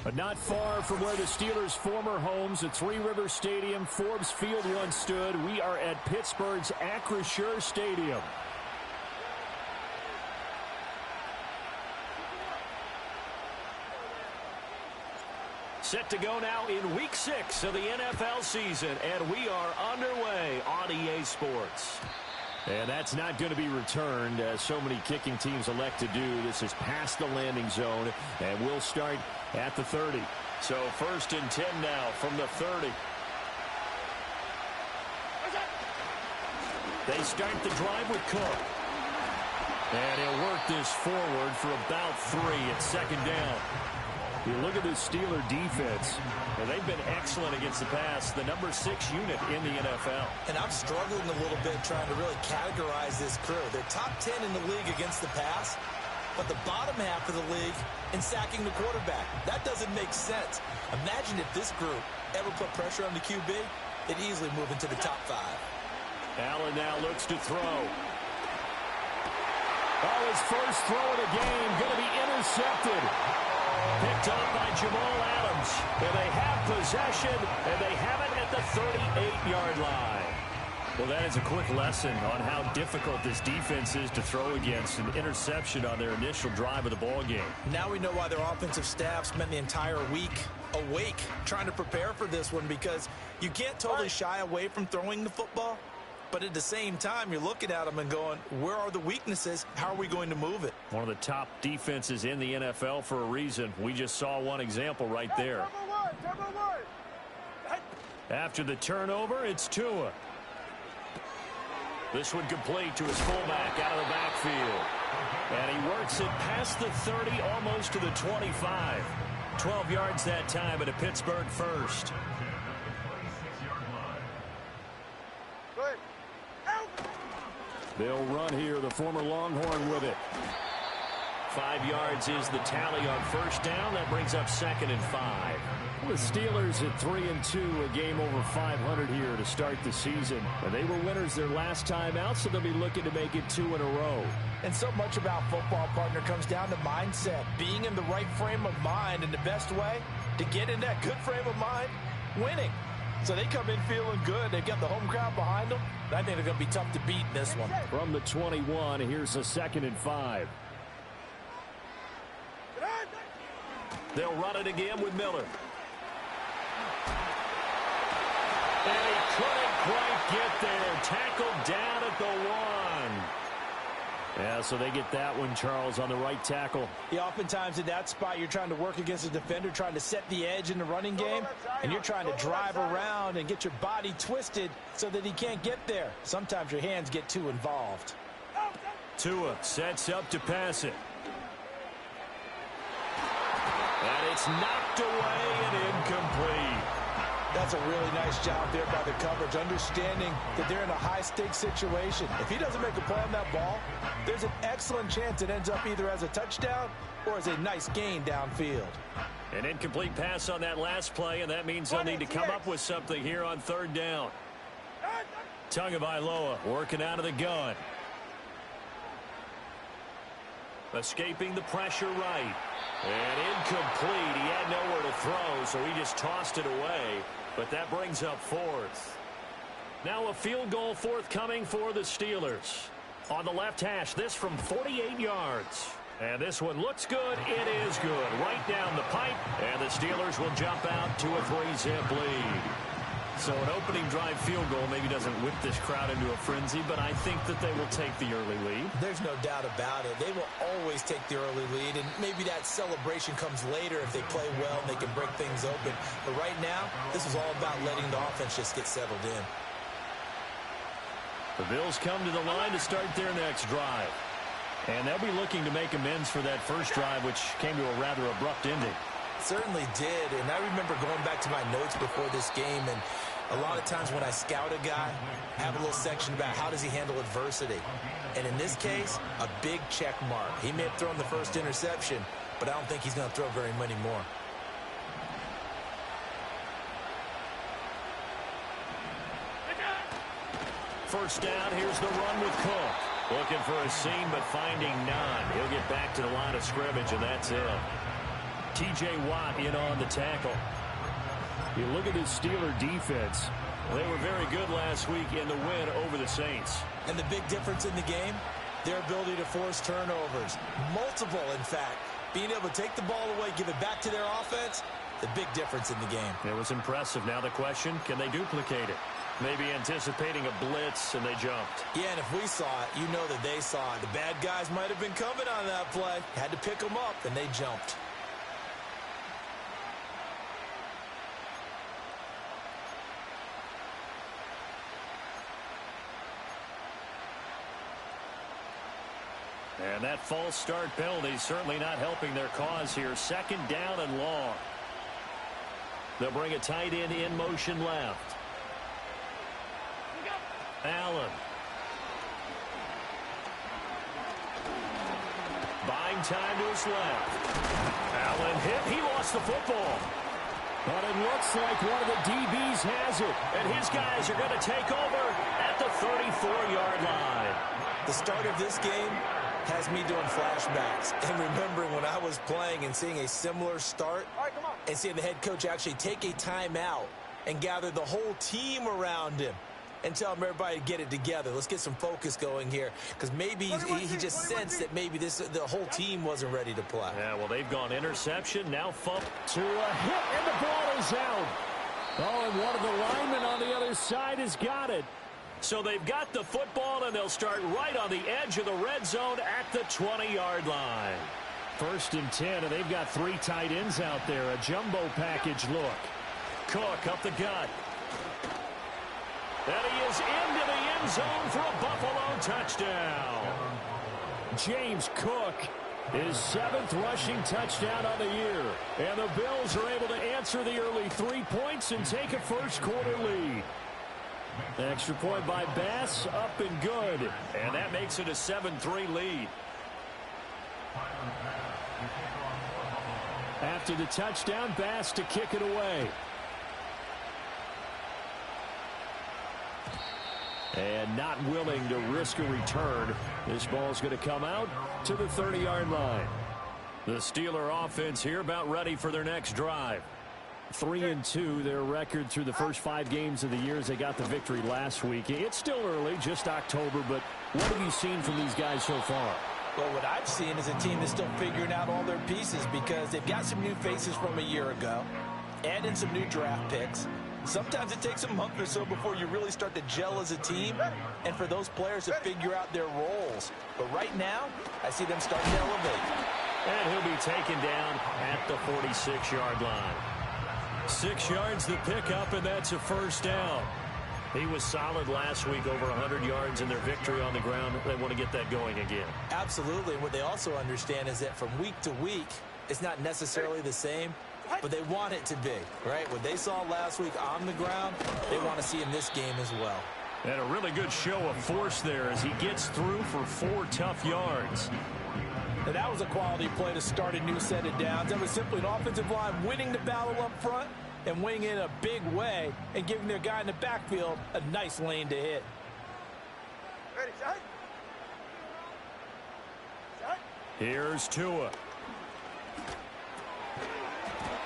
But not far from where the Steelers' former homes at Three River Stadium, Forbes Field once stood, we are at Pittsburgh's Acrisure Stadium. Set to go now in Week 6 of the NFL season, and we are underway on EA Sports. And that's not going to be returned, as so many kicking teams elect to do. This is past the landing zone, and we'll start at the 30. So 1st and 10 now from the 30. They start the drive with Cook. And he'll work this forward for about 3 at 2nd down. You look at this Steeler defense, and they've been excellent against the pass, the number 6 unit in the NFL. And I'm struggling a little bit trying to really categorize this crew. They're top 10 in the league against the pass, but the bottom half of the league in sacking the quarterback. That doesn't make sense. Imagine if this group ever put pressure on the QB, they'd easily move into the top 5. Allen now looks to throw. Oh, his first throw of the game going to be intercepted. Picked up by Jamal Adams. And they have possession, and they have it at the 38-yard line. Well, that is a quick lesson on how difficult this defense is to throw against. An interception on their initial drive of the ballgame. Now we know why their offensive staff spent the entire week awake trying to prepare for this one, because you can't totally shy away from throwing the football. But at the same time, you're looking at them and going, where are the weaknesses? How are we going to move it? One of the top defenses in the NFL for a reason. We just saw one example right there. After the turnover, it's Tua. This one complete to his fullback out of the backfield. And he works it past the 30, almost to the 25. 12 yards that time at a Pittsburgh first. They'll run here, the former Longhorn with it. 5 yards is the tally on first down. That brings up 2nd and 5. The Steelers at 3-2, a game over 500 here to start the season. And they were winners their last time out, so they'll be looking to make it 2 in a row. And so much about football, partner, comes down to mindset. Being in the right frame of mind, and the best way to get in that good frame of mind, winning. So they come in feeling good. They've got the home crowd behind them. I think they're going to be tough to beat in this one. From the 21, here's a 2nd and 5. They'll run it again with Miller. And he couldn't quite get there. Tackled down at the 1. Yeah, so they get that one, Charles, on the right tackle. Yeah, oftentimes in that spot, you're trying to work against a defender, trying to set the edge in the running game, and you're trying to drive around and get your body twisted so that he can't get there. Sometimes your hands get too involved. Tua sets up to pass it. And it's knocked away and incomplete. That's a really nice job there by the coverage, understanding that they're in a high-stakes situation. If he doesn't make a play on that ball, there's an excellent chance it ends up either as a touchdown or as a nice gain downfield. An incomplete pass on that last play, and that means they'll need to come up with something here on 3rd down. Tagovailoa working out of the gun. Escaping the pressure right. And incomplete. He had nowhere to throw, so he just tossed it away. But that brings up 4th. Now a field goal forthcoming for the Steelers. On the left hash, this from 48 yards. And this one looks good. It is good. Right down the pipe. And the Steelers will jump out to a 3-zip lead. So an opening drive field goal maybe doesn't whip this crowd into a frenzy, but I think that they will take the early lead. There's no doubt about it. They will always take the early lead, and maybe that celebration comes later if they play well and they can break things open. But right now, this is all about letting the offense just get settled in. The Bills come to the line to start their next drive. And they'll be looking to make amends for that first drive, which came to a rather abrupt ending. Certainly did, and I remember going back to my notes before this game, and a lot of times when I scout a guy, I have a little section about how does he handle adversity. And in this case, a big check mark. He may have thrown the first interception, but I don't think he's going to throw very many more. First down, here's the run with Cook. Looking for a seam, but finding none. He'll get back to the line of scrimmage, and that's it. T.J. Watt in on the tackle. You look at this Steeler defense. They were very good last week in the win over the Saints. And the big difference in the game, their ability to force turnovers. Multiple, in fact. Being able to take the ball away, give it back to their offense, the big difference in the game. It was impressive. Now the question, can they duplicate it? Maybe anticipating a blitz, and they jumped. Yeah, and if we saw it, you know that they saw it. The bad guys might have been coming on that play. Had to pick them up, and they jumped. And that false start penalty certainly not helping their cause here. Second down and long. They'll bring a tight end in motion left. Allen. Buying time to his left. Allen hit. He lost the football. But it looks like one of the DBs has it. And his guys are going to take over at the 34-yard line. The start of this game has me doing flashbacks and remembering when I was playing and seeing a similar start and seeing the head coach actually take a timeout and gather the whole team around him and tell him everybody to get it together. Let's get some focus going here because maybe he just sensed that maybe the whole team wasn't ready to play. Yeah, well, they've gone interception, now fumble to a hit, and the ball is out. Oh, and one of the linemen on the other side has got it. So they've got the football, and they'll start right on the edge of the red zone at the 20-yard line. 1st and 10, and they've got 3 tight ends out there. A jumbo package look. Cook up the gut. And he is into the end zone for a Buffalo touchdown. James Cook, his 7th rushing touchdown on the year. And the Bills are able to answer the early 3 points and take a first-quarter lead. Extra point by Bass, up and good. And that makes it a 7-3 lead. After the touchdown, Bass to kick it away. And not willing to risk a return. This ball's going to come out to the 30-yard line. The Steeler offense here about ready for their next drive. 3-2, their record through the first 5 games of the year as they got the victory last week. It's still early, just October, but what have you seen from these guys so far? Well, what I've seen is a team that's still figuring out all their pieces because they've got some new faces from a year ago, add in some new draft picks. Sometimes it takes a month or so before you really start to gel as a team and for those players to figure out their roles. But right now, I see them starting to elevate. And he'll be taken down at the 46-yard line. 6 yards the pickup, and that's a first down. He was solid last week, over 100 yards in their victory on the ground. They want to get that going again. Absolutely. And what they also understand is that from week to week, it's not necessarily the same, but they want it to be, right? What they saw last week on the ground, they want to see in this game as well. And a really good show of force there as he gets through for 4 tough yards. And that was a quality play to start a new set of downs. That was simply an offensive line winning the battle up front and winning in a big way and giving their guy in the backfield a nice lane to hit. Ready, shot. Here's Tua.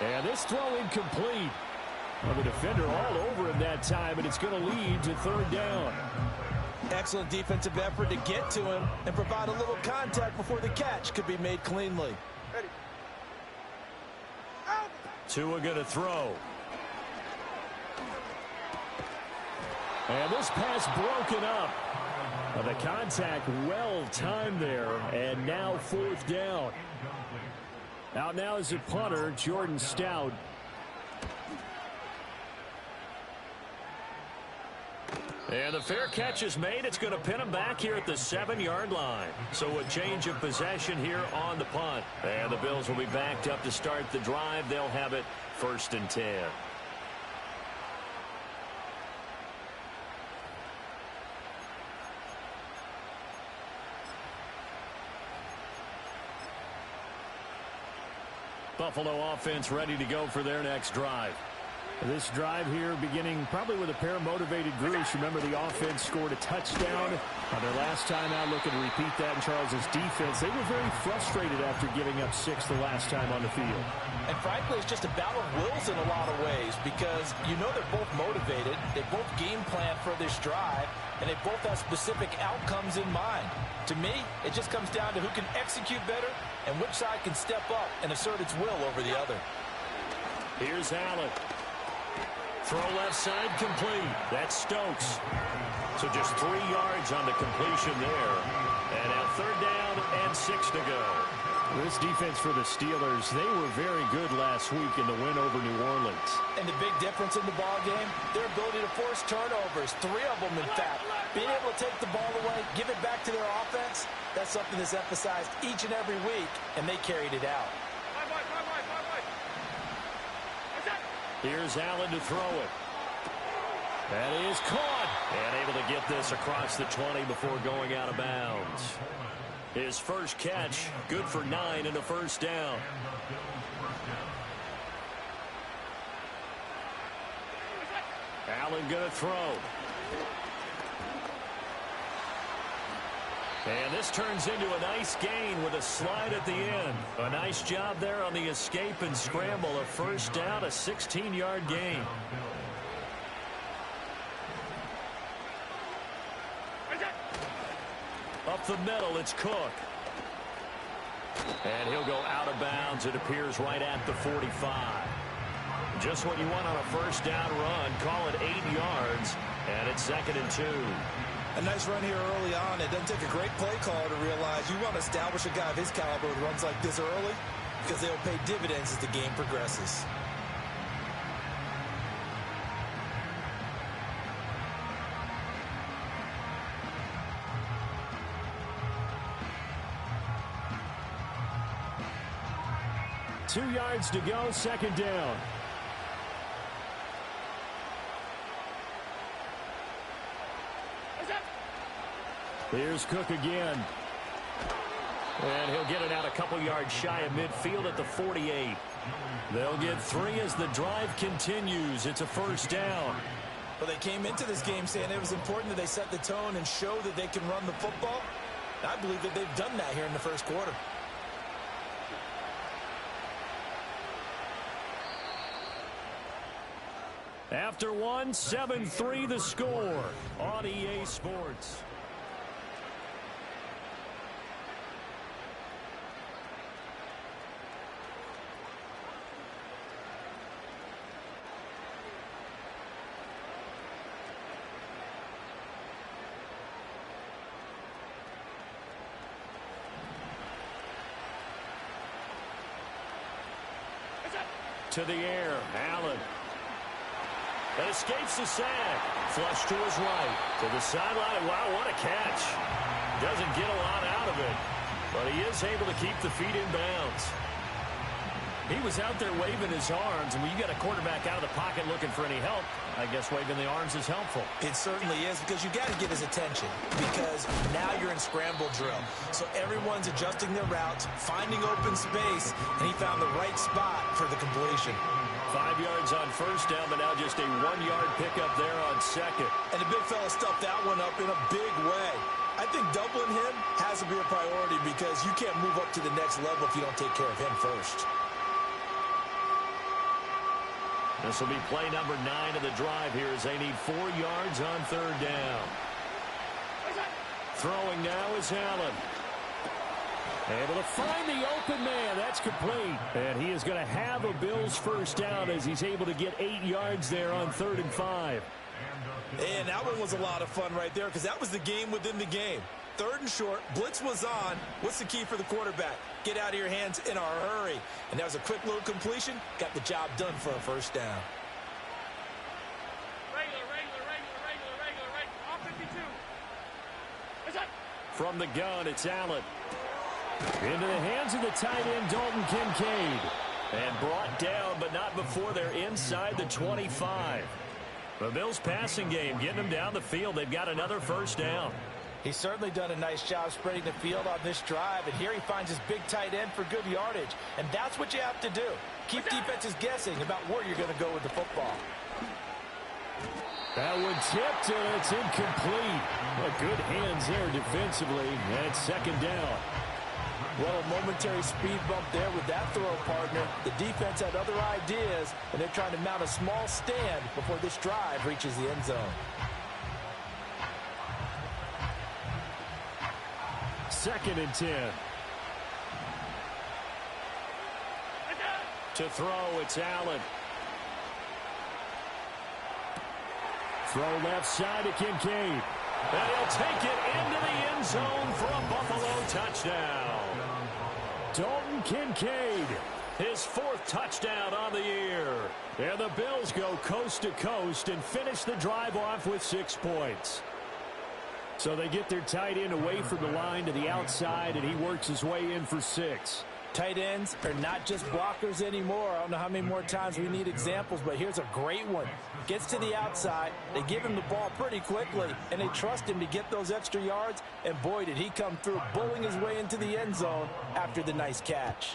And this throw incomplete. Well, the defender all over him that time, and it's going to lead to 3rd down. Excellent defensive effort to get to him and provide a little contact before the catch could be made cleanly. Ready. Tua going to throw. And this pass broken up. Well, the contact well timed there, and now 4th down. Out now is a punter, Jordan Stout. And the fair catch is made. It's going to pin him back here at the 7-yard line. So a change of possession here on the punt. And the Bills will be backed up to start the drive. They'll have it 1st and 10. Buffalo offense ready to go for their next drive. This drive here beginning probably with a pair of motivated groups. Remember, the offense scored a touchdown on their last time out. Looking to repeat that in Charles's defense. They were very frustrated after giving up 6 the last time on the field. And frankly, it's just a battle of wills in a lot of ways because you know they're both motivated. They both game plan for this drive, and they both have specific outcomes in mind. To me, it just comes down to who can execute better and which side can step up and assert its will over the other. Here's Allen. Throw left side complete. That's Stokes. So just 3 yards on the completion there. And now 3rd down and 6 to go. This defense for the Steelers, they were very good last week in the win over New Orleans. And the big difference in the ball game, their ability to force turnovers, 3 of them in fact. Being able to take the ball away, give it back to their offense, that's something that's emphasized each and every week, and they carried it out. Here's Allen to throw it. That is caught. And able to get this across the 20 before going out of bounds. His first catch, good for 9 and a first down. Allen going to throw. And this turns into a nice gain with a slide at the end. A nice job there on the escape and scramble. A first down, a 16-yard gain. Up the middle, it's Cook. And he'll go out of bounds, it appears, right at the 45. Just what you want on a first down run. Call it 8 yards, and it's 2nd and 2. A nice run here early on. It doesn't take a great play caller to realize you want to establish a guy of his caliber with runs like this early because they'll pay dividends as the game progresses. Two yards to go, 2nd down. Here's Cook again. And he'll get it out a couple yards shy of midfield at the 48. They'll get 3 as the drive continues. It's a first down. Well, they came into this game saying it was important that they set the tone and show that they can run the football. I believe that they've done that here in the first quarter. After 1, 7-3 the score on EA Sports. To the air, Allen. That escapes the sack. Flush to his right. To the sideline. Wow, what a catch. Doesn't get a lot out of it, but he is able to keep the feet in bounds. He was out there waving his arms, and when you get a quarterback out of the pocket looking for any help, I guess waving the arms is helpful. It certainly is, because you got to get his attention, because now you're in scramble drill. So everyone's adjusting their routes, finding open space, and he found the right spot for the completion. 5 yards on first down, but now just a 1-yard pickup there on 2nd. And the big fella stuffed that one up in a big way. I think doubling him has to be a priority because you can't move up to the next level if you don't take care of him first. This will be play number 9 of the drive here as they need 4 yards on 3rd down. Throwing now is Allen. Able to find the open man. That's complete. And he is going to have a Bills first down as he's able to get 8 yards there on 3rd and 5. And that one was a lot of fun right there because that was the game within the game. 3rd and short. Blitz was on. What's the key for the quarterback? Get out of your hands in a hurry. And that was a quick little completion. Got the job done for a first down. Regular. All 52. From the gun, it's Allen. Into the hands of the tight end, Dalton Kincaid. And brought down, but not before they're inside the 25. The Bills passing game getting them down the field. They've got another first down. He's certainly done a nice job spreading the field on this drive, and here he finds his big tight end for good yardage. And that's what you have to do. Keep defenses guessing about where you're going to go with the football. That one tipped, and it's incomplete. Well, good hands there defensively, and it's second down. Well, a momentary speed bump there with that throw partner. The defense had other ideas, and they're trying to mount a small stand before this drive reaches the end zone. Second and 10. To throw, it's Allen. Throw left side to Kincaid. And he'll take it into the end zone for a Buffalo touchdown. Dalton Kincaid, his fourth touchdown on the year. And the Bills go coast to coast and finish the drive off with 6 points. So they get their tight end away from the line to the outside, and he works his way in for 6. Tight ends are not just blockers anymore. I don't know how many more times we need examples, but here's a great one. Gets to the outside, they give him the ball pretty quickly, and they trust him to get those extra yards, and boy, did he come through, bowling his way into the end zone after the nice catch.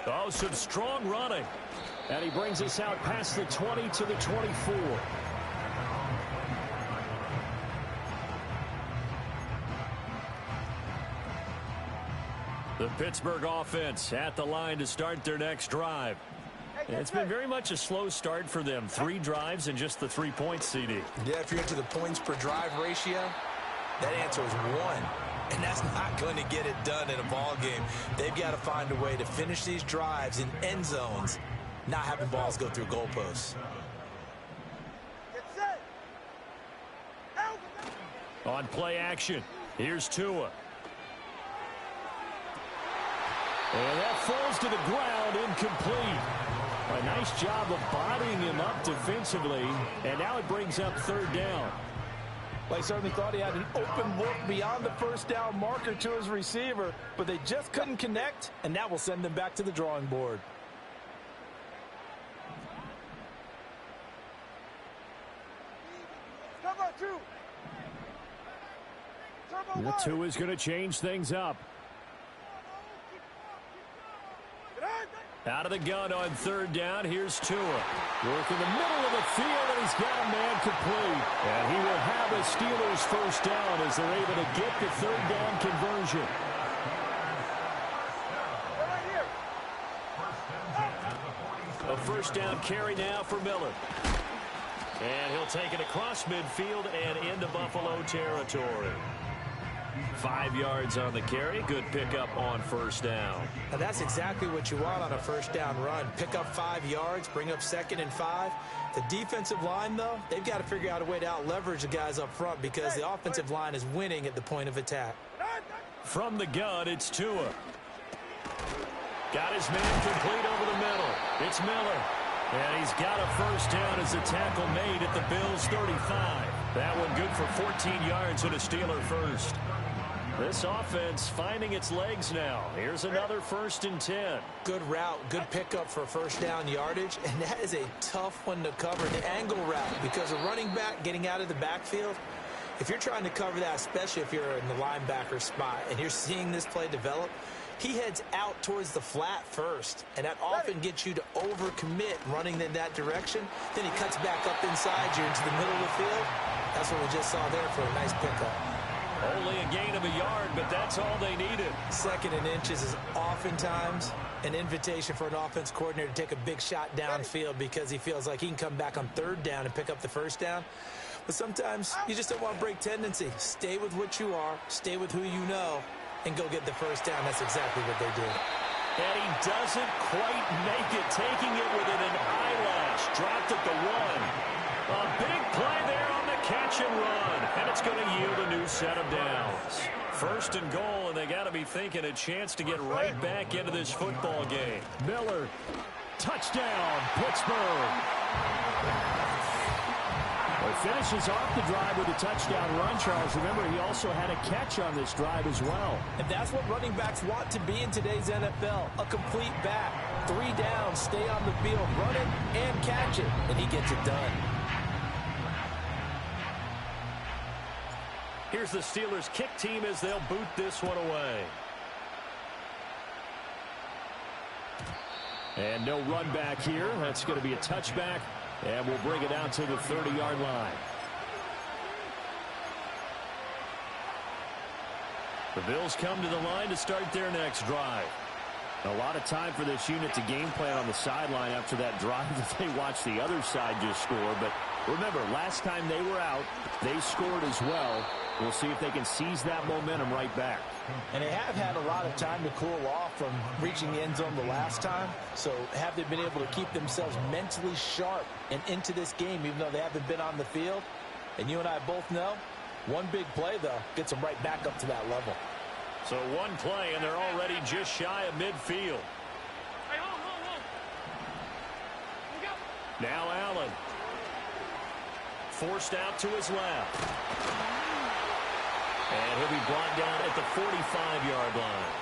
Oh, some strong running. And he brings us out past the 20 to the 24. The Pittsburgh offense at the line to start their next drive. And it's been very much a slow start for them. 3 drives and just the 3 points, CD. Yeah, if you're into the points per drive ratio, that answer is 1. And that's not going to get it done in a ball game. They've got to find a way to finish these drives in end zones, not having balls go through goalposts. On play action, here's Tua. And that falls to the ground, incomplete. A nice job of bodying him up defensively, and now it brings up third down. Well, he certainly thought he had an open look beyond the first down marker to his receiver, but they just couldn't connect, and that will send them back to the drawing board. The Tua is going to change things up. Out of the gun on third down, here's Tua. Work in the middle of the field, and he's got a man complete. And he will have a Steelers first down as they're able to get the third down conversion. A first down carry now for Miller. And he'll take it across midfield and into Buffalo territory. 5 yards on the carry. Good pickup on first down. Now that's exactly what you want on a first down run. Pick up 5 yards, bring up 2nd and 5. The defensive line, though, they've got to figure out a way to out-leverage the guys up front because the offensive line is winning at the point of attack. From the gun, it's Tua. Got his man complete over the middle. It's Miller. And he's got a first down as a tackle made at the Bills' 35. That one good for 14 yards and a Steeler first. This offense finding its legs now. Here's another 1st and 10. Good route, good pickup for first down yardage, and that is a tough one to cover, the angle route, because a running back getting out of the backfield, if you're trying to cover that, especially if you're in the linebacker spot and you're seeing this play develop, he heads out towards the flat first, and that often gets you to overcommit running in that direction. Then he cuts back up inside you into the middle of the field. That's what we just saw there for a nice pickup. Only a gain of a yard, but that's all they needed. 2nd and inches is oftentimes an invitation for an offense coordinator to take a big shot downfield because he feels like he can come back on 3rd down and pick up the first down. But sometimes you just don't want to break tendency. Stay with what you are, stay with who you know, and go get the first down. That's exactly what they did. And he doesn't quite make it, taking it within an eyelash. Dropped at the 1. A big play there on the catch and run, and it's going to yield a new set of downs. 1st and goal, and they got to be thinking a chance to get right back into this football game. Miller, touchdown, Pittsburgh. Well, he finishes off the drive with a touchdown run, Charles. Remember, he also had a catch on this drive as well. And that's what running backs want to be in today's NFL, a complete back. 3 down, stay on the field, run it, and catch it, and he gets it done. Here's the Steelers' kick team as they'll boot this one away. And no run back here. That's going to be a touchback, and we'll bring it out to the 30-yard line. The Bills come to the line to start their next drive. A lot of time for this unit to game plan on the sideline after that drive that they watched the other side just score. But remember, last time they were out, they scored as well. We'll see if they can seize that momentum right back. And they have had a lot of time to cool off from reaching the end zone the last time. So have they been able to keep themselves mentally sharp and into this game, even though they haven't been on the field? And you and I both know, one big play, though, gets them right back up to that level. So one play, and they're already just shy of midfield. Now Allen. Forced out to his left. And he'll be brought down at the 45-yard line.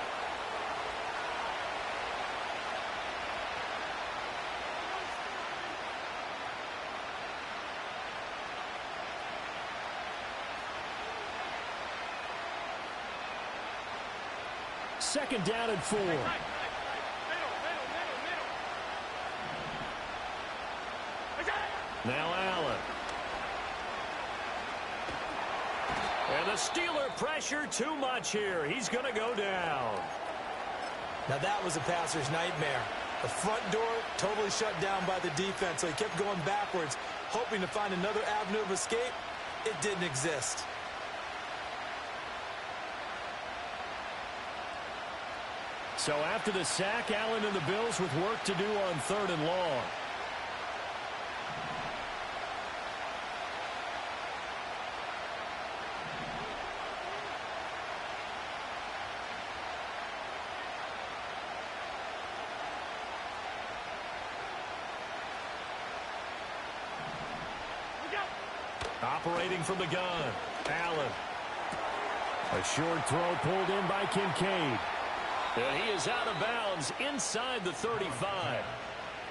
Second down and 4. Now Allen. And the Steeler pressure too much here. He's going to go down. Now that was a passer's nightmare. The front door totally shut down by the defense, so he kept going backwards, hoping to find another avenue of escape. It didn't exist. So after the sack, Allen and the Bills with work to do on 3rd and long. Operating from the gun, Allen. A short throw pulled in by Kincaid. And he is out of bounds inside the 35.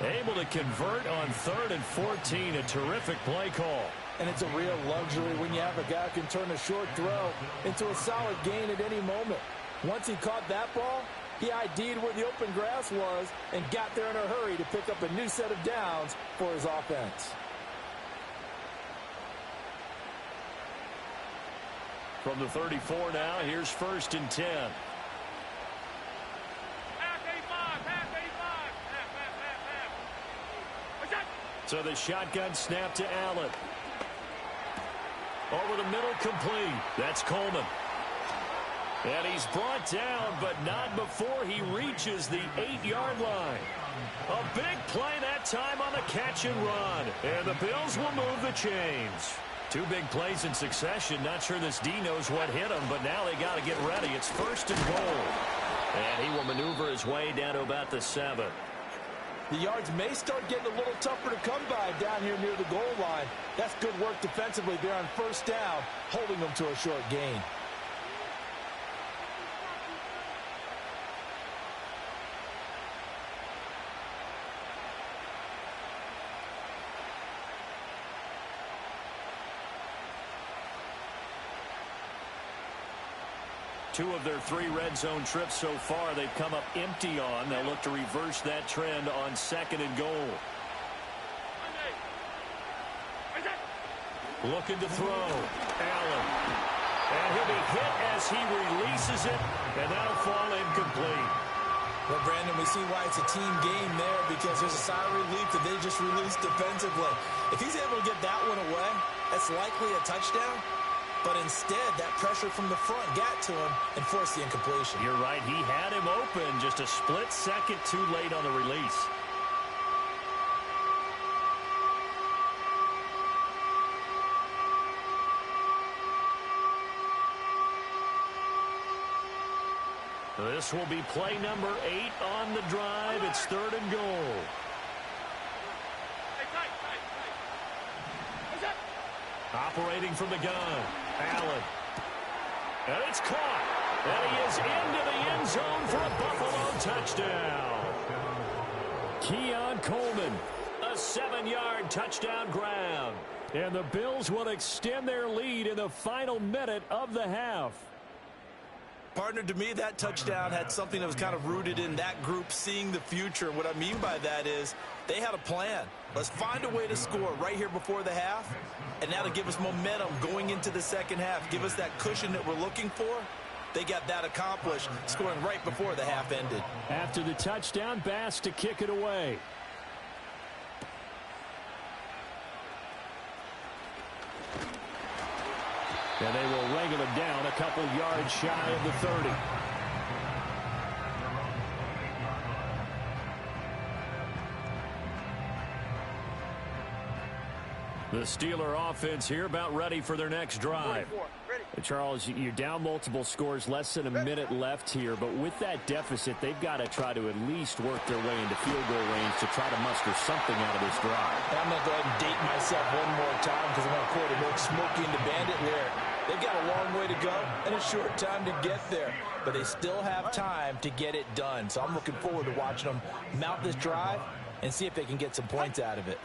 Able to convert on 3rd and 14. A terrific play call. And it's a real luxury when you have a guy who can turn a short throw into a solid gain at any moment. Once he caught that ball, he ID'd where the open grass was and got there in a hurry to pick up a new set of downs for his offense. From the 34 now, here's 1st and 10. So the shotgun snap to Allen. Over the middle, complete. That's Coleman. And he's brought down, but not before he reaches the 8-yard line. A big play that time on the catch and run. And the Bills will move the chains. 2 big plays in succession. Not sure this D knows what hit him, but now they got to get ready. It's 1st and goal. And he will maneuver his way down to about the 7. The yards may start getting a little tougher to come by down here near the goal line. That's good work defensively there on 1st down, holding them to a short gain. Two of their 3 red zone trips so far they've come up empty on. They'll look to reverse that trend on 2nd and goal. Looking to throw. Allen. And he'll be hit as he releases it, and that'll fall incomplete. Well, Brandon, we see why it's a team game there, because there's a sigh of relief that they just released defensively. If he's able to get that one away, that's likely a touchdown. But instead, that pressure from the front got to him and forced the incompletion. You're right. He had him open, just a split second too late on the release. This will be play number 8 on the drive. It's 3rd and goal. Operating from the gun, Allen. And it's caught. And he is into the end zone for a Buffalo touchdown. Keon Coleman, a 7-yard touchdown grab. And the Bills will extend their lead in the final minute of the half. Partner, to me, that touchdown had something that was kind of rooted in that group seeing the future. What I mean by that is they had a plan. Let's find a way to score right here before the half, and that'll give us momentum going into the second half, give us that cushion that we're looking for. They got that accomplished, scoring right before the half ended. After the touchdown, Bass to kick it away. And they will wrangle him down a couple yards shy of the 30. The Steeler offense here about ready for their next drive. Charles, you're down multiple scores, less than a minute left here, but with that deficit, they've got to try to at least work their way into field goal range to try to muster something out of this drive. And I'm going to go ahead and date myself one more time because I'm going to quote a little Smokey and the Bandit lyric. They've got a long way to go and a short time to get there, but they still have time to get it done. So I'm looking forward to watching them mount this drive and see if they can get some points out of it.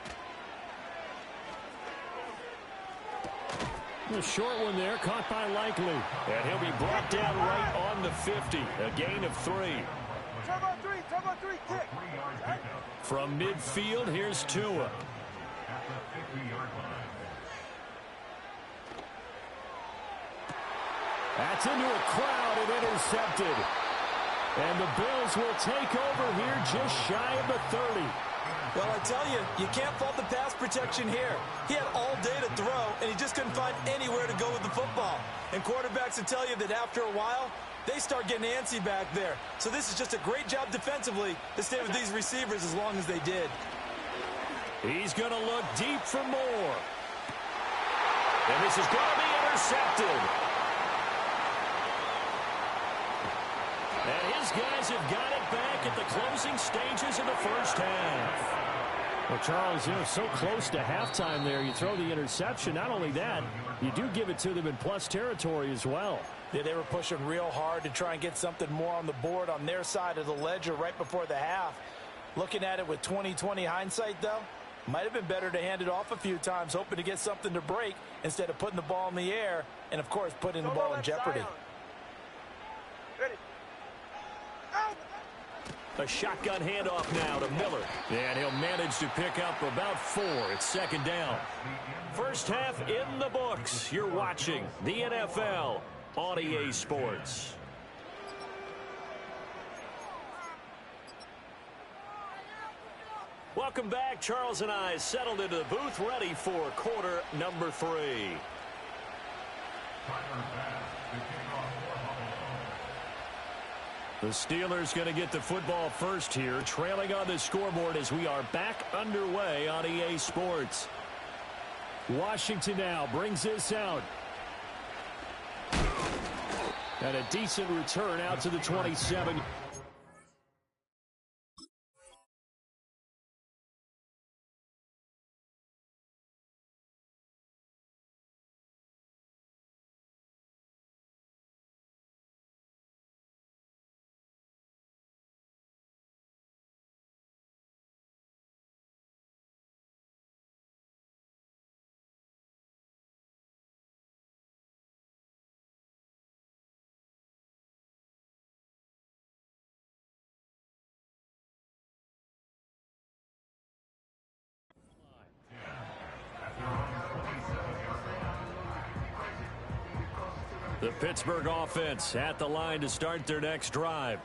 A short one there, caught by Likely. And he'll be brought down right on the 50. A gain of 3. Turbo 3, kick. From midfield, here's Tua. That's into a crowd and intercepted. And the Bills will take over here just shy of the 30. Well, I tell you, you can't fault the pass protection here. He had all day to throw, and he just couldn't find anywhere to go with the football. And quarterbacks will tell you that after a while, they start getting antsy back there. So this is just a great job defensively to stay with these receivers as long as they did. He's going to look deep for more. And this is going to be intercepted. And his guys have got it back at the closing stages of the first half. Well, Charles, so close to halftime there. You throw the interception. Not only that, you do give it to them in plus territory as well. Yeah, they were pushing real hard to try and get something more on the board on their side of the ledger right before the half. Looking at it with 20/20 hindsight, though, might have been better to hand it off a few times, hoping to get something to break instead of putting the ball in the air and, of course, putting the ball in jeopardy. Ready. A shotgun handoff now to Miller. And he'll manage to pick up about 4. It's second down. First half in the books. You're watching the NFL on EA Sports. Welcome back. Charles and I settled into the booth, ready for quarter number 3. The Steelers going to get the football first here, trailing on the scoreboard as we are back underway on EA Sports. Washington now brings this out. And a decent return out to the 27. The Pittsburgh offense at the line to start their next drive.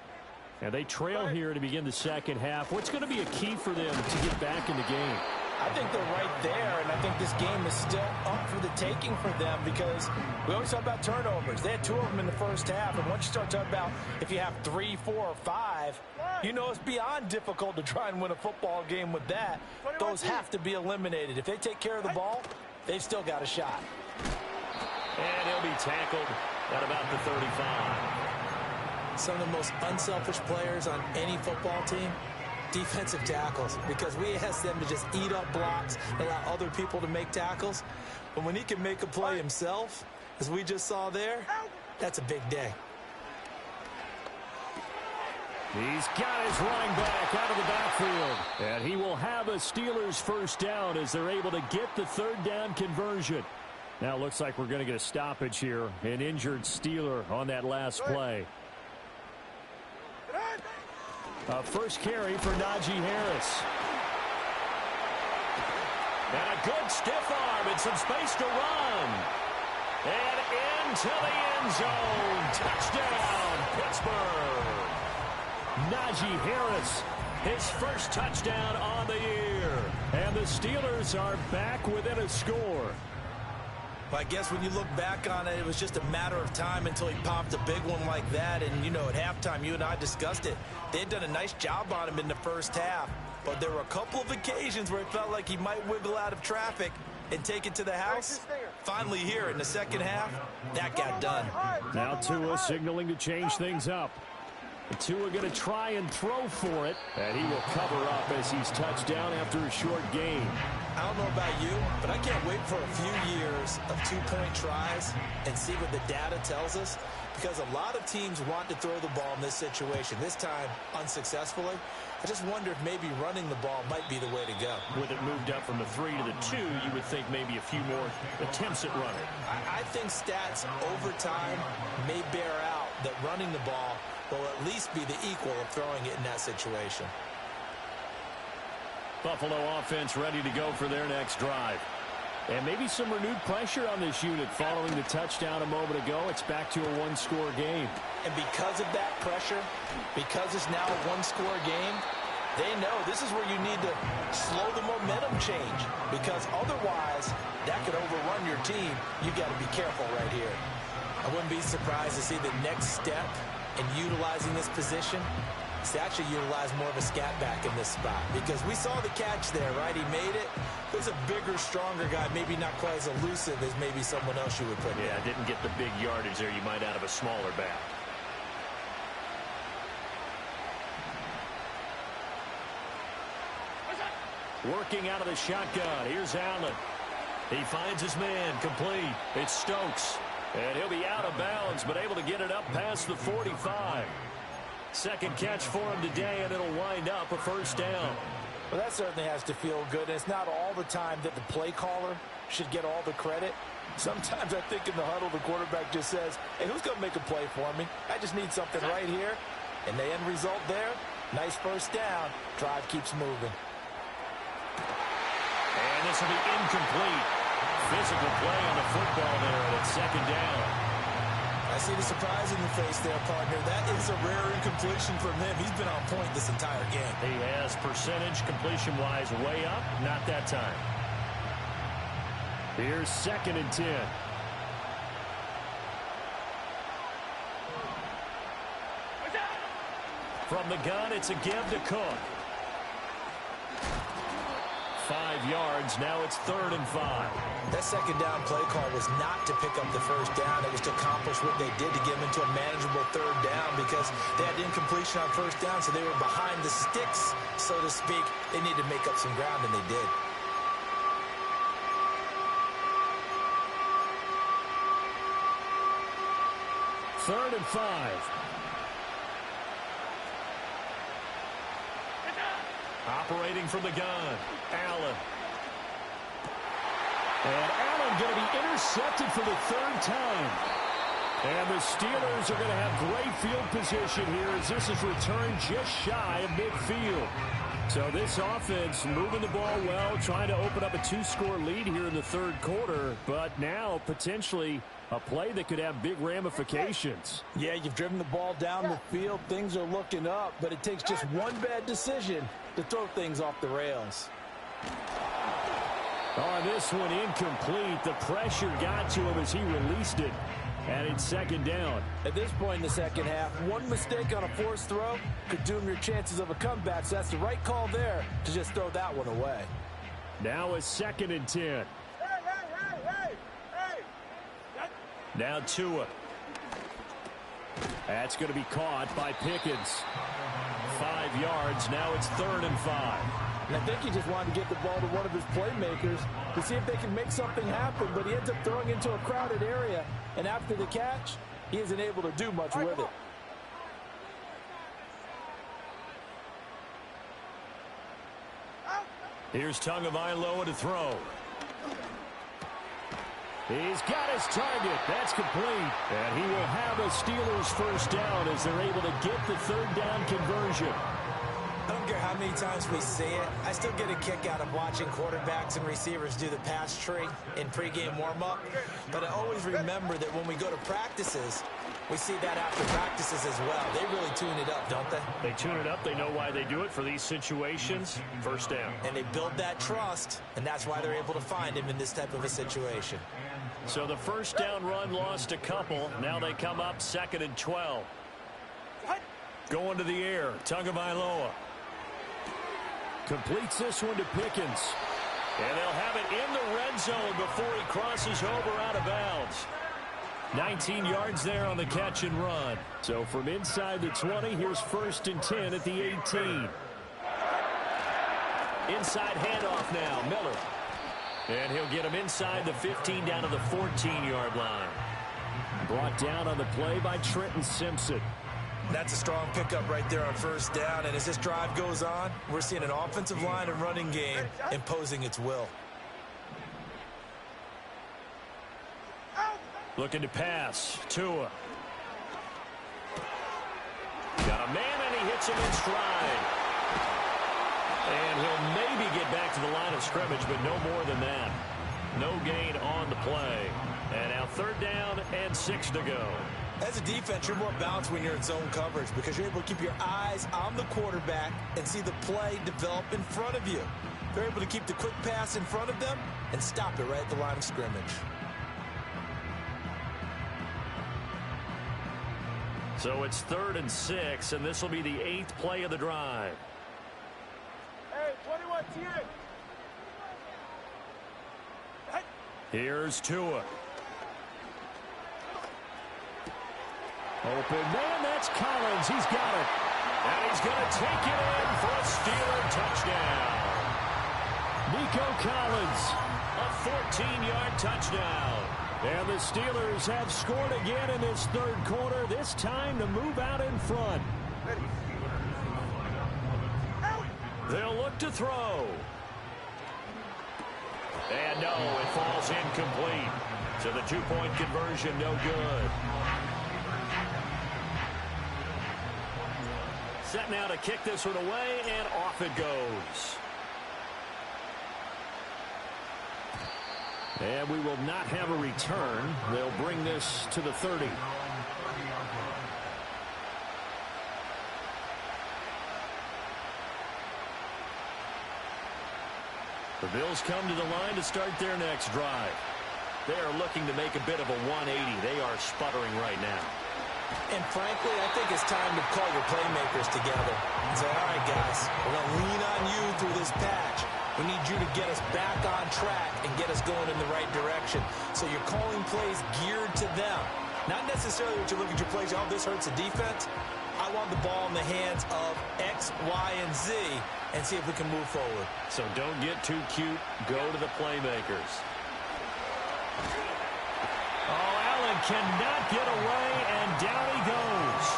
And they trail here to begin the second half. What's going to be a key for them to get back in the game? I think they're right there, and I think this game is still up for the taking for them because we always talk about turnovers. They had 2 of them in the first half, and once you start talking about if you have 3, 4, or 5, you know it's beyond difficult to try and win a football game with that. Those have to be eliminated. If they take care of the ball, they've still got a shot. And he'll be tackled at about the 35. Some of the most unselfish players on any football team, defensive tackles, because we ask them to just eat up blocks and allow other people to make tackles. But when he can make a play himself, as we just saw there, that's a big day. He's got his running back out of the backfield. And he will have a Steelers first down as they're able to get the third down conversion. Now it looks like we're going to get a stoppage here. An injured Steeler on that last play. First carry for Najee Harris. And a good stiff arm and some space to run. And into the end zone. Touchdown, Pittsburgh. Najee Harris, his first touchdown on the year. And the Steelers are back within a score. Well, I guess when you look back on it, it was just a matter of time until he popped a big one like that. And, you know, at halftime, you and I discussed it. They had done a nice job on him in the first half. But there were a couple of occasions where it felt like he might wiggle out of traffic and take it to the house. Finally here in the second half, that got done. Now Tua signaling to change things up. Tua going to try and throw for it, and he will cover up as he's touched down after a short gain. I don't know about you, but I can't wait for a few years of two-point tries and see what the data tells us, because a lot of teams want to throw the ball in this situation, this time unsuccessfully. I just wonder if maybe running the ball might be the way to go. With it moved up from the 3 to the 2, you would think maybe a few more attempts at running. I think stats over time may bear out that running the ball will at least be the equal of throwing it in that situation. Buffalo offense ready to go for their next drive. And maybe some renewed pressure on this unit following the touchdown a moment ago. It's back to a one-score game. And because of that pressure, because it's now a one-score game, they know this is where you need to slow the momentum change, because otherwise that could overrun your team. You've got to be careful right here. I wouldn't be surprised to see the next step in utilizing this position is to actually utilize more of a scat back in this spot, because we saw the catch there, right? He made it. There's a bigger, stronger guy, maybe not quite as elusive as maybe someone else you would put in. Yeah, didn't get the big yardage there you might out of a smaller back. Working out of the shotgun. Here's Allen. He finds his man, complete. It's Stokes. And he'll be out of bounds, but able to get it up past the 45. Second catch for him today, and it'll wind up a first down. Well, that certainly has to feel good. And it's not all the time that the play caller should get all the credit. Sometimes I think in the huddle, the quarterback just says, hey, who's going to make a play for me? I just need something right here. And the end result there, nice first down. Drive keeps moving. And this will be incomplete. Physical play on the football there, and it's second down. I see the surprise in your face there, partner. That is a rare incompletion from him. He's been on point this entire game. He has percentage completion-wise way up. Not that time. Here's 2nd and 10. From the gun, it's a give to Cook. 5 yards. Now it's 3rd and 5. That second down play call was not to pick up the first down. It was to accomplish what they did to get them into a manageable 3rd down, because they had incompletion on first down, so they were behind the sticks, so to speak. They needed to make up some ground, and they did. Third and 5. Operating from the gun, Allen. And Allen going to be intercepted for the 3rd time. And the Steelers are going to have great field position here as this is returned just shy of midfield. So this offense moving the ball well, trying to open up a 2-score lead here in the 3rd quarter, but now potentially a play that could have big ramifications. Yeah, you've driven the ball down the field. Things are looking up, but it takes just one bad decision to throw things off the rails. On this one, incomplete. The pressure got to him as he released it. And it's 2nd down. At this point in the second half, one mistake on a forced throw could doom your chances of a comeback. So that's the right call there to just throw that one away. Now a 2nd and 10. Now Tua. That's going to be caught by Pickens. 5 5 yards. Now it's 3rd and 5. And I think he just wanted to get the ball to one of his playmakers to see if they can make something happen, but he ends up throwing into a crowded area, and after the catch, he isn't able to do much with it. Here's Tagovailoa to throw. He's got his target. That's complete. And he will have a Steelers first down as they're able to get the 3rd down conversion. I don't care how many times we see it. I still get a kick out of watching quarterbacks and receivers do the pass tree in pregame warm-up. But I always remember that when we go to practices, we see that after practices as well. They really tune it up, don't they? They tune it up. They know why they do it for these situations. First down. And they build that trust, and that's why they're able to find him in this type of a situation. So the first down run lost a couple. Now they come up 2nd and 12. Going to the air. Tagovailoa completes this one to Pickens. And they'll have it in the red zone before he crosses over out of bounds. 19 yards there on the catch and run. So from inside the 20, here's 1st and 10 at the 18. Inside handoff now, Miller. And he'll get him inside the 15 down to the 14-yard line. Brought down on the play by Trenton Simpson. That's a strong pickup right there on 1st down. And as this drive goes on, we're seeing an offensive line and running game imposing its will. Looking to pass. Tua. Got a man, and he hits him in stride. And he'll maybe get back to the line of scrimmage, but no more than that. No gain on the play. And now 3rd down and 6 to go. As a defense, you're more balanced when you're in zone coverage because you're able to keep your eyes on the quarterback and see the play develop in front of you. They're able to keep the quick pass in front of them and stop it right at the line of scrimmage. So it's 3rd and 6, and this will be the 8th play of the drive. Hey, 21 TN. Here's Tua. Open man, that's Collins. He's got it. And he's going to take it in for a Steeler touchdown. Nico Collins, a 14-yard touchdown. And the Steelers have scored again in this 3rd quarter, this time to move out in front. They'll look to throw. And no, it falls incomplete. So the 2-point conversion, no good. Set now to kick this one away, and off it goes. And we will not have a return. They'll bring this to the 30. The Bills come to the line to start their next drive. They are looking to make a bit of a 180. They are sputtering right now. And frankly, I think it's time to call your playmakers together and say, all right, guys, we're going to lean on you through this patch. We need you to get us back on track and get us going in the right direction. So you're calling plays geared to them. Not necessarily what you look at your plays, oh, this hurts the defense. I want the ball in the hands of X, Y, and Z and see if we can move forward. So don't get too cute. Go to the playmakers. Oh, Allen cannot get away, and down he goes.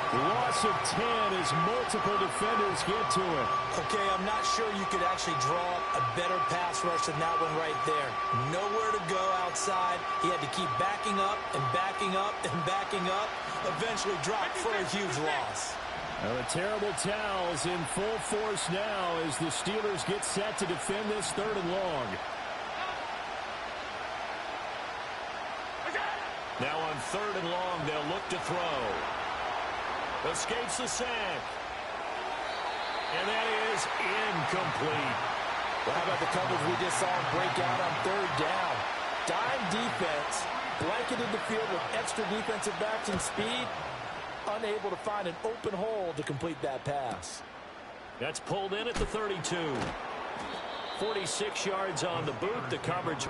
Loss of 10 as multiple defenders get to it. Okay, I'm not sure you could actually draw a better pass rush than that one right there. Nowhere to go outside. He had to keep backing up and backing up and backing up. Eventually dropped for a huge loss. Well, the terrible towels in full force now as the Steelers get set to defend this 3rd and long. Now on 3rd and long, they'll look to throw. Escapes the sack. And that is incomplete. Well, how about the coverage we just saw him break out on 3rd down? Dime defense, blanketed the field with extra defensive backs and speed, unable to find an open hole to complete that pass. That's pulled in at the 32. 46 yards on the boot. The coverage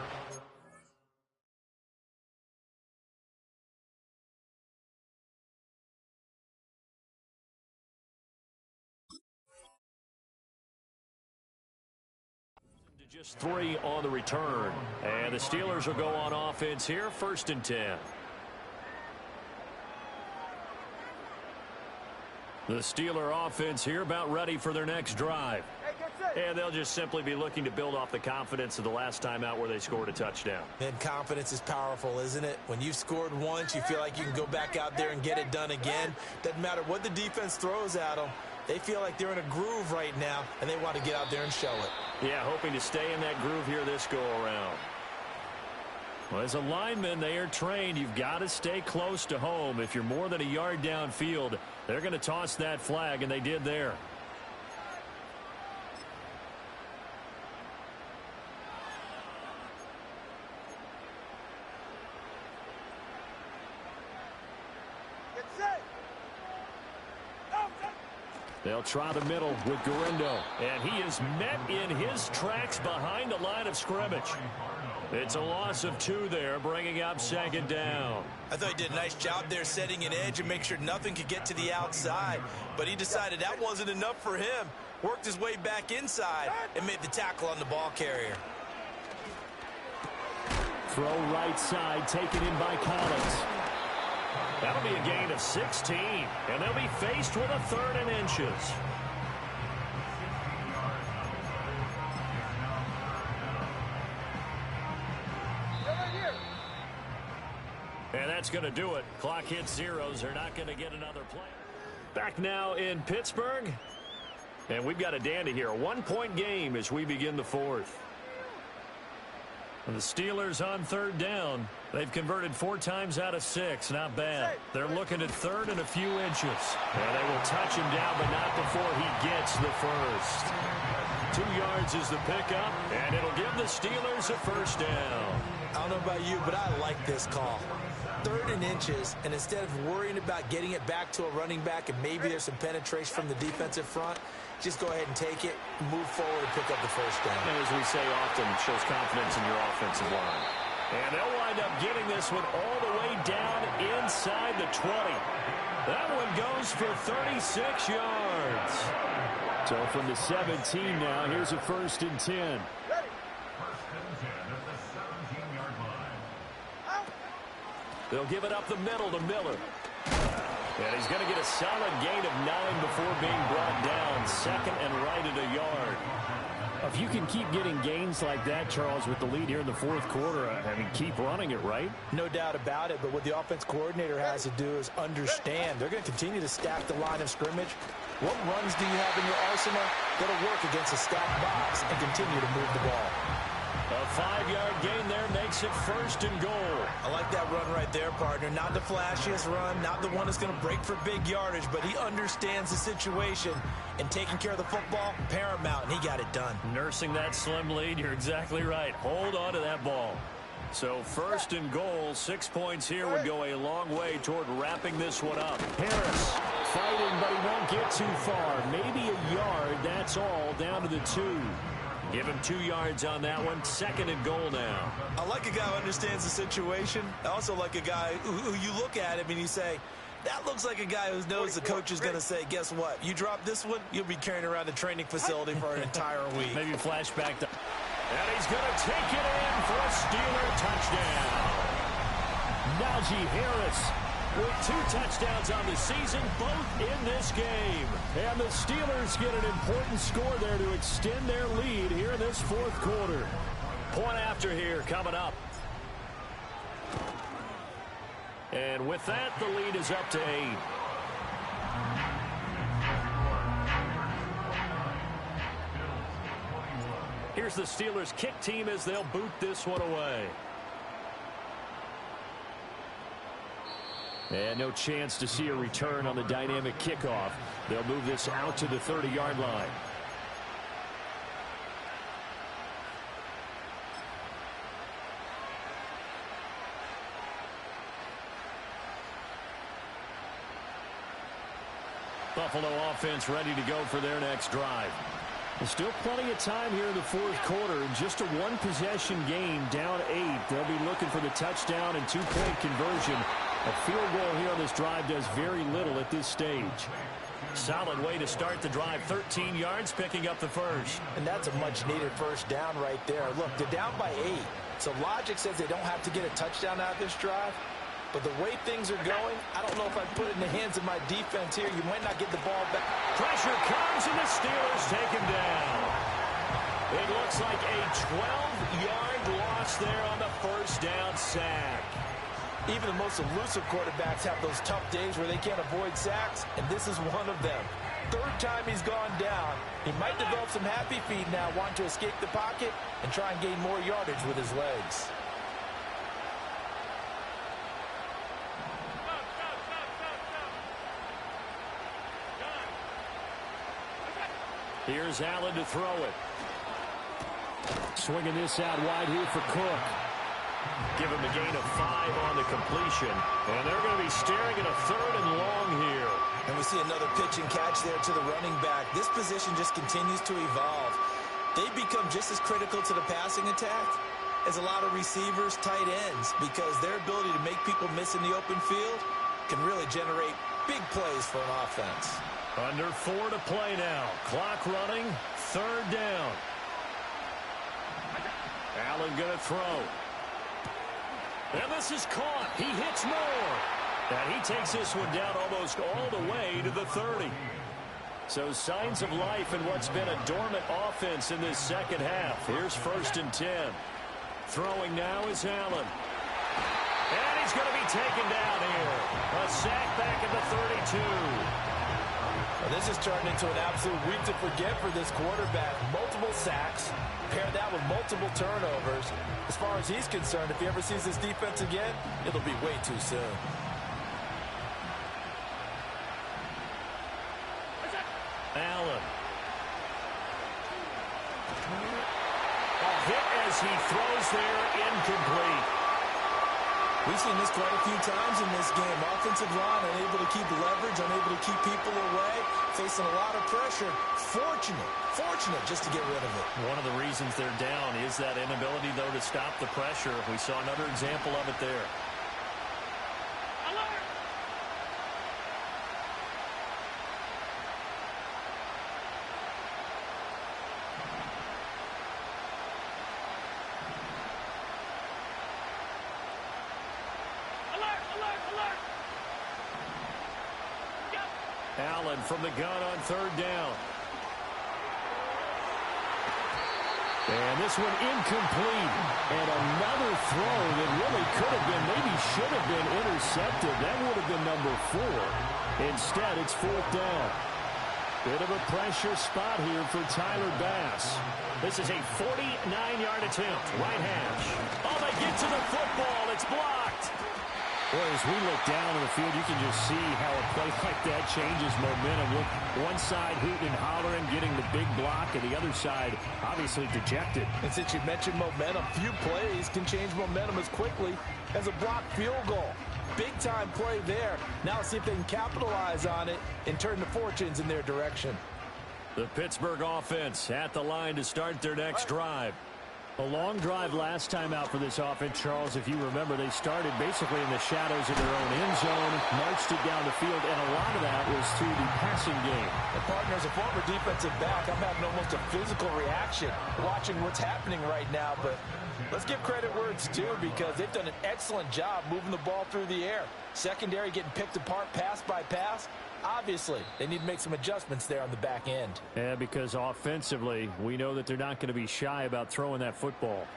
Just 3 on the return. And the Steelers will go on offense here, 1st and 10. The Steeler offense here about ready for their next drive. And they'll just simply be looking to build off the confidence of the last time out where they scored a touchdown. And confidence is powerful, isn't it? When you've scored once, you feel like you can go back out there and get it done again. Doesn't matter what the defense throws at them. They feel like they're in a groove right now, and they want to get out there and show it. Yeah, hoping to stay in that groove here this go-around. Well, as a lineman, they are trained. You've got to stay close to home. If you're more than a yard downfield, they're going to toss that flag, and they did there. They'll try the middle with Garindo. And he is met in his tracks behind the line of scrimmage. It's a loss of 2 there, bringing up 2nd down. I thought he did a nice job there setting an edge and make sure nothing could get to the outside. But he decided that wasn't enough for him. Worked his way back inside and made the tackle on the ball carrier. Throw right side, taken in by Collins. That'll be a gain of 16, and they'll be faced with a 3rd and inches. And that's going to do it. Clock hits zeros. They're not going to get another play. Back now in Pittsburgh. And we've got a dandy here. A 1-point game as we begin the 4th. And the Steelers on 3rd down. They've converted 4 times out of 6. Not bad. They're looking at 3rd and a few inches. And they will touch him down, but not before he gets the first. 2 yards is the pickup, and it'll give the Steelers a 1st down. I don't know about you, but I like this call. 3rd and inches, and instead of worrying about getting it back to a running back and maybe there's some penetration from the defensive front, just go ahead and take it, move forward, and pick up the 1st down. And as we say often, it shows confidence in your offensive line. And they'll wind up getting this one all the way down inside the 20. That one goes for 36 yards. So from the 17 now, here's a 1st and 10. They'll give it up the middle to Miller. And he's going to get a solid gain of 9 before being brought down. 2nd and right at a yard. If you can keep getting gains like that, Charles, with the lead here in the 4th quarter, I mean, keep running it, right? No doubt about it, but what the offense coordinator has to do is understand. They're going to continue to stack the line of scrimmage. What runs do you have in your arsenal that'll work against a stacked box and continue to move the ball? A 5-yard gain there makes it 1st and goal. I like that run right there, partner. Not the flashiest run, not the one that's going to break for big yardage, but he understands the situation, and taking care of the football, paramount, and he got it done. Nursing that slim lead, you're exactly right. Hold on to that ball. So 1st and goal, 6 points here would go a long way toward wrapping this one up. Harris fighting, but he won't get too far. Maybe a yard, that's all, down to the 2. Give him 2 yards on that one. 2nd and goal now. I like a guy who understands the situation. I also like a guy who you look at him and you say, that looks like a guy who knows the coach is going to say, guess what? You drop this one, you'll be carrying around the training facility for an entire week. Maybe flashback to... And he's going to take it in for a Steeler touchdown. Najee Harris with 2 touchdowns on the season, both in this game. And the Steelers get an important score there to extend their lead here in this 4th quarter. Point after here coming up. And with that, the lead is up to 8. Here's the Steelers kick team as they'll boot this one away. And no chance to see a return on the dynamic kickoff. They'll move this out to the 30-yard line. Buffalo offense ready to go for their next drive. There's still plenty of time here in the 4th quarter. Just a 1-possession game, down 8. They'll be looking for the touchdown and 2-point conversion. A field goal here on this drive does very little at this stage. Solid way to start the drive. 13 yards, picking up the first. And that's a much-needed first down right there. Look, they're down by 8. So logic says they don't have to get a touchdown out of this drive. But the way things are going, I don't know if I'd put it in the hands of my defense here. You might not get the ball back. Pressure comes, and the Steelers take him down. It looks like a 12-yard loss there on the first down sack. Even the most elusive quarterbacks have those tough days where they can't avoid sacks, and this is one of them. Third time he's gone down. He might develop some happy feet now, wanting to escape the pocket and try and gain more yardage with his legs. Here's Allen to throw it. Swinging this out wide here for Cook. Give him a gain of 5 on the completion. And they're going to be staring at a 3rd and long here. And we see another pitch and catch there to the running back. This position just continues to evolve. They become just as critical to the passing attack as a lot of receivers, tight ends, because their ability to make people miss in the open field can really generate big plays for an offense. Under 4 to play now. Clock running. 3rd down. Allen going to throw. And this is caught. He hits more. And he takes this one down almost all the way to the 30. So signs of life in what's been a dormant offense in this second half. Here's 1st and 10. Throwing now is Allen. And he's going to be taken down here. A sack back at the 32. Well, this is turned into an absolute week to forget for this quarterback. Multiple sacks. Pair that with multiple turnovers. As far as he's concerned, if he ever sees this defense again, it'll be way too soon. Allen. A hit as he throws there, incomplete. We've seen this quite a few times in this game. Offensive line unable to keep leverage, unable to keep people away, facing a lot of pressure. Fortunate just to get rid of it. One of the reasons they're down is that inability, though, to stop the pressure. We saw another example of it there. Allen from the gun on 3rd down. And this one incomplete. And another throw that really could have been, maybe should have been intercepted. That would have been number 4. Instead, it's 4th down. Bit of a pressure spot here for Tyler Bass. This is a 49-yard attempt. Right hash. Oh, they get to the football. It's blocked. Boy, as we look down on the field, you can just see how a play like that changes momentum. Look, one side hooting and hollering, getting the big block, and the other side obviously dejected. And since you mentioned momentum, few plays can change momentum as quickly as a blocked field goal. Big-time play there. Now see if they can capitalize on it and turn the fortunes in their direction. The Pittsburgh offense at the line to start their next drive. A long drive last time out for this offense, Charles. If you remember, they started basically in the shadows of their own end zone, marched it down the field, and a lot of that was through the passing game. And partner, as a former defensive back, I'm having almost a physical reaction watching what's happening right now. But let's give credit where it's due, because they've done an excellent job moving the ball through the air. Secondary getting picked apart pass by pass. Obviously, they need to make some adjustments there on the back end. Yeah, because offensively, we know that they're not going to be shy about throwing that football.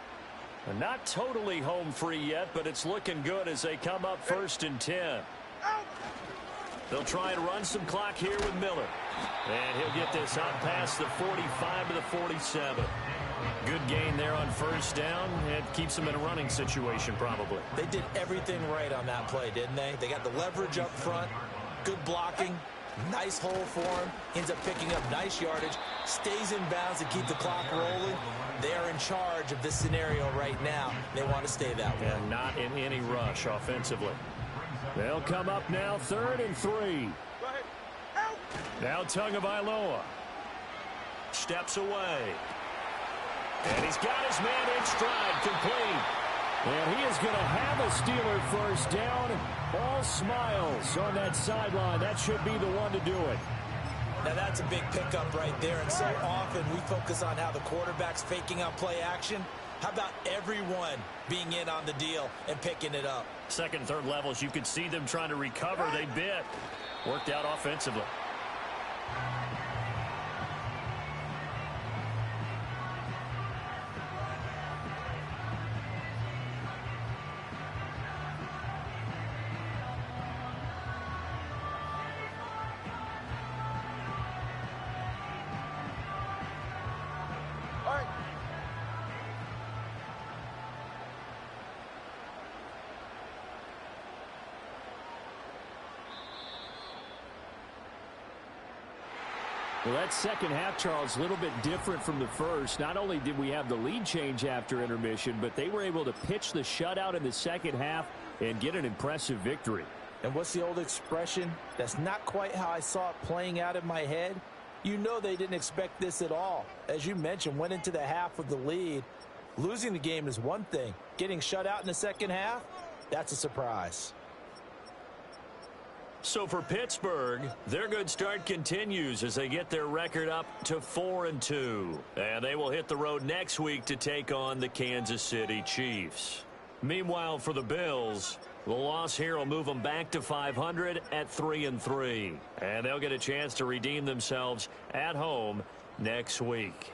And not totally home free yet, but it's looking good as they come up 1st and 10. They'll try and run some clock here with Miller. And he'll get this out past the 45 to the 47. Good gain there on 1st down. It keeps them in a running situation probably. They did everything right on that play, didn't they? They got the leverage up front. Good blocking, nice hole for him, ends up picking up nice yardage, stays in bounds to keep the clock rolling. They are in charge of this scenario right now. They want to stay that way. And not in any rush offensively. They'll come up now 3rd and 3. Now Tagovailoa steps away. And he's got his man in stride, complete. And he is going to have a Steeler 1st down. All smiles on that sideline. That should be the one to do it. Now that's a big pickup right there, and so often we focus on how the quarterback's faking on play action. How about everyone being in on the deal and picking it up? Second, third levels, you could see them trying to recover. They bit. Worked out offensively. Well, that second half, Charles, a little bit different from the first. Not only did we have the lead change after intermission, but they were able to pitch the shutout in the second half and get an impressive victory. And what's the old expression? That's not quite how I saw it playing out in my head. You know they didn't expect this at all. As you mentioned, went into the half with the lead. Losing the game is one thing. Getting shut out in the second half, that's a surprise. So for Pittsburgh, their good start continues as they get their record up to 4-2. And they will hit the road next week to take on the Kansas City Chiefs. Meanwhile, for the Bills, the loss here will move them back to 500 at 3-3. And they'll get a chance to redeem themselves at home next week.